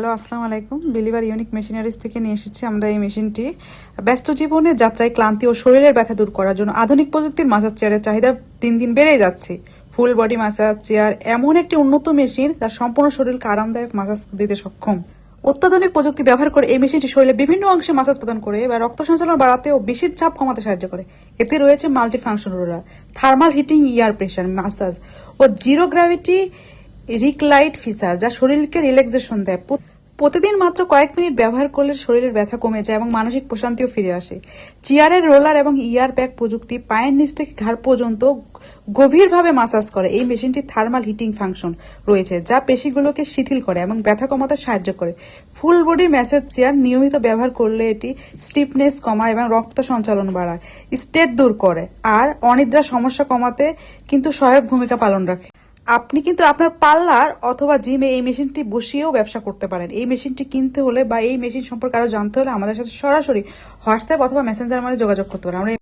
Hello, আসসালামু আলাইকুম। Believer unique machineries থেকে নিয়ে এসেছি আমরা এই মেশিনটি। ব্যস্ত জীবনে যাত্রায় ক্লান্তি ও শরীরের ব্যথা দূর করার জন্য আধুনিক প্রযুক্তির মাসাজ চেয়ারের চাহিদা দিন দিন বেড়েই যাচ্ছে। ফুল বডি মাসাজ চেয়ার এমন একটি উন্নত মেশিন যা সম্পূর্ণ শরীরকে আরামদায়ক মাসাজ দিতে সক্ষম। অত্যাধুনিক প্রযুক্তি ব্যবহার করে এই মেশিনটি শরীরের বিভিন্ন অংশে মাসাজ প্রদান করে বা রক্ত সঞ্চালন বাড়াতে ও বেশি চাপ কমাতে সাহায্য করে। এতে রয়েছে multi function roller, thermal heating, ear pressure massage ও জিরো গ্র্যাভিটি রিকলাইট ফিচার, যা শরীরকে রিল্যাক্সেশন দেয়। প্রতিদিন মাত্র কয়েক মিনিট ব্যবহার করলে শরীরের ব্যথা কমে যায় এবং মানসিক প্রশান্তিও ফিরে আসে। চেয়ারের রোলার এবং ইয়ার ব্যাগ প্রযুক্তি পায়ের নিচ থেকে ঘাড় পর্যন্ত গভীরভাবে মাসাজ করে। এই মেশিনটি থার্মাল হিটিং ফাংশন রয়েছে, যা পেশিগুলোকে শিথিল করে এবং ব্যথা কমাতে সাহায্য করে। ফুল বডি ম্যাসাজ চেয়ার নিয়মিত ব্যবহার করলে এটি স্টিফনেস কমায় এবং রক্ত সঞ্চালন বাড়ায়, স্ট্রেস দূর করে আর অনিদ্রার সমস্যা কমাতে কিন্তু সহায়ক ভূমিকা পালন রাখে। আপনি কিন্তু আপনার পার্লার অথবা জিমে এই মেশিনটি বসিয়েও ব্যবসা করতে পারেন। এই মেশিনটি কিনতে হলে বা এই মেশিন সম্পর্কে আরো জানতে হলে আমাদের সাথে সরাসরি হোয়াটসঅ্যাপ অথবা মেসেঞ্জার মানে যোগাযোগ করতে পারেন। আমরা